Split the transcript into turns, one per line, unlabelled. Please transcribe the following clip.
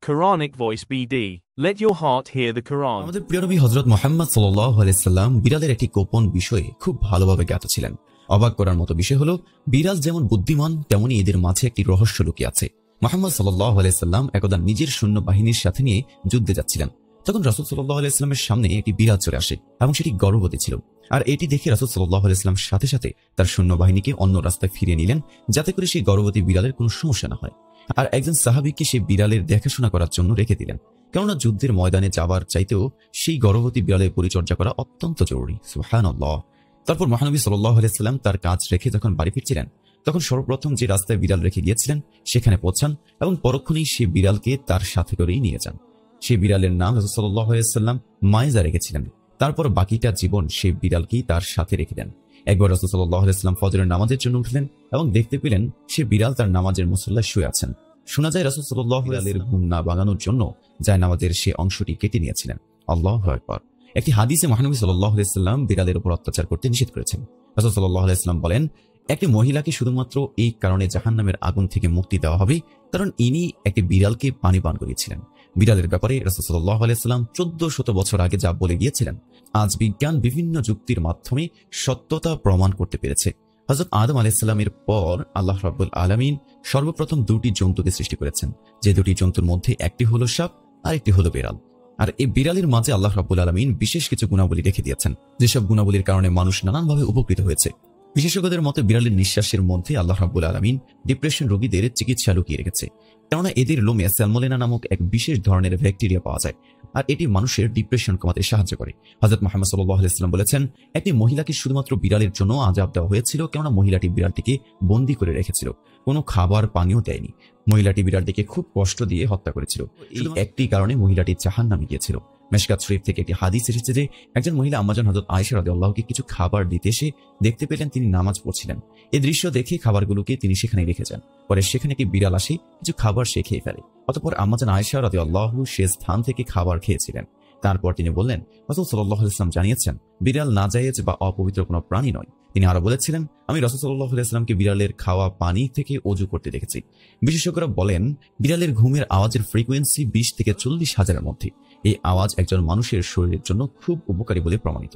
Quranic Voice BD. Let your heart hear the Quran.
আমাদের প্রিয় নবী হযরত মুহাম্মদ সাল্লাল্লাহু আলাইহি সাল্লাম বিড়ালের একটি গোপন বিষয়ে খুব ভালোভাবে জ্ঞাত ছিলেন। অবাক করার মতো বিষয় হলো, বিড়াল যেমন বুদ্ধিমান তেমনি এদের মাঝে একটি রহস্য লুকিয়ে আছে। মুহাম্মদ সাল্লাল্লাহু আলাইহি সাল্লাম একদা নিজের সৈন্যবাহিনীর সাথে নিয়ে যুদ্ধে যাচ্ছিলেন। তখন রাসূল সাল্লাল্লাহু আলাইহি সাল্লামের সামনে একটি বিড়াল চলে আসে এবং সেটি গর্ভবতী ছিল। আর এটি দেখে রাসূল সাল্লাল্লাহু আলাইহি সাল্লাম সাথে সাথে তার সৈন্যবাহিনীকে অন্য রাস্তায় ফিরিয়ে নিলেন, যাতে করে সেই গর্ভবতী বিড়ালের কোনো সমস্যা না হয়। আর একজন সাহাবীকে সেই বিড়ালের দেখাশোনা করার জন্য রেখে দিলেন, কেননা যুদ্ধের ময়দানে যাবার চাইতেও সেই গর্ভবতী বিড়ালের পরিচর্যা করা অত্যন্ত জরুরি। সুবহানাল্লাহ। তারপর মহানবী সাল্লাল্লাহু আলাইহি সাল্লাম তার কাজ রেখে যখন বাড়ি ফিরছিলেন, তখন সর্বপ্রথম যে রাস্তায় বিড়াল রেখে গিয়েছিলেন সেখানে পৌঁছান এবং পরক্ষণেই সেই বিড়ালকে তার সাথে করেই নিয়ে যান। সেই বিড়ালের নাম রাসূল সাল্লাল্লাহু আলাইহি সাল্লাম মাইজা রেখেছিলেন। তারপর বাকিটা জীবন সেই বিড়ালকেই তার সাথে রেখে দেন। একবার রাসূল সাল্লাল্লাহু আলাইহি সাল্লাম ফজরের নামাজের জন্য উঠলেন এবং দেখতে পেলেন সে বিড়াল তার নামাজের মুসল্লায় শুয়ে আছেন। শোনা যায় রাসূল সাল্লাল্লাহু আলাইহি ওয়াসাল্লাম ঘুম না ভাঙানোর জন্য যায় নামাজের সে অংশটি কেটে নিয়েছিলেন। আল্লাহু আকবার। একটি হাদিসে মহানবী সাল্লাল্লাহু আলাইহি ওয়াসাল্লাম বিড়ালের উপর অত্যাচার করতে নিষেধ করেছেন। রাসূল সাল্লাল্লাহু আলাইহি ওয়াসাল্লাম বলেন, একটি মহিলাকে শুধুমাত্র এই কারণে জাহান্নামের আগুন থেকে মুক্তি দেওয়া হবে কারণ ইনি একটি বিড়ালকে পানি পান করিয়েছিলেন। বিড়ালের ব্যাপারে রাসূল সাল্লাল্লাহু আলাইহি ওয়াসাল্লাম 1400 বছর আগে যা বলে গিয়েছিলেন, আজ বিজ্ঞান বিভিন্ন যুক্তির মাধ্যমে সত্যতা প্রমাণ করতে পেরেছে। হযরত আদম আলাইহিস সালামের পর আল্লাহ রাব্বুল আলামিন সর্বপ্রথম দুটি জন্তুকে সৃষ্টি করেছেন, যে দুটি জন্তুর মধ্যে একটি হলো সাপ আর একটি হলো বিড়াল। আর এই বিড়ালের মাঝে আল্লাহ রাব্বুল আলামিন বিশেষ কিছু গুণাবলী রেখে দিয়েছেন, যেসব গুণাবলীর কারণে মানুষ নানানভাবে উপকৃত হয়েছে। বিশেষজ্ঞদের মতে বিড়ালের নিঃশ্বাসের মধ্যে আল্লাহ রাব্বুল আলামিন ডিপ্রেশন রোগীদের চিকিৎসা লুকিয়ে রেখেছে, কেননা এদের লোমে স্যালমোনেলা নামক এক বিশেষ ধরনের ব্যাকটেরিয়া পাওয়া যায়, আর এটি মানুষের ডিপ্রেশন কমাতে সাহায্য করে। হযরত মুহাম্মদ সাল্লাল্লাহু আলাইহি ওয়াসাল্লাম বলেছেন, একটি মহিলাকে শুধুমাত্র বিড়ালের জন্য আযাব দেওয়া হয়েছিল, কেননা মহিলাটি বিড়ালটিকে বন্দী করে রেখেছিল, কোনো খাবার পানিও দেয়নি। মহিলাটি বিড়ালটিকে খুব কষ্ট দিয়ে হত্যা করেছিল। এই একটি কারণে মহিলাটি জাহান্নামে গিয়েছিল। মিশকাত শরীফ থেকে একটি হাদিস এসেছে যে একজন মহিলা আম্মাজান হযরত আয়েশা রাদিয়াল্লাহুকে কিছু খাবার দিতে এসে দেখতে পেলেন তিনি নামাজ পড়ছিলেন। এই দৃশ্য দেখে খাবারগুলোকে তিনি সেখানে রেখে যান। পরে সেখানে একটি বিড়াল আসে, কিছু খাবার সে খেয়ে ফেলে। অতঃপর আম্মাজান আয়েশা রাদিয়াল্লাহু সে স্থান থেকে খাবার খেয়েছিলেন। তারপর তিনি বললেন, রাসূল সাল্লাল্লাহু আলাইহি ওয়াসাল্লাম জানিয়েছেন বিড়াল নাজায়েজ বা অপবিত্র কোনো প্রাণী নয়। তিনি আরো বলেছিলেন, আমি রাসূল সাল্লাল্লাহু আলাইহি ওয়াসাল্লামকে বিড়ালের খাওয়া পানি থেকে ওযু করতে দেখেছি। বিশেষজ্ঞরা বলেন বিড়ালের ঘুমের আওয়াজের ফ্রিকোয়েন্সি 20 থেকে 40 হাজারের মধ্যে। এই আওয়াজ একজন মানুষের শরীরের জন্য খুব উপকারী বলে প্রমাণিত।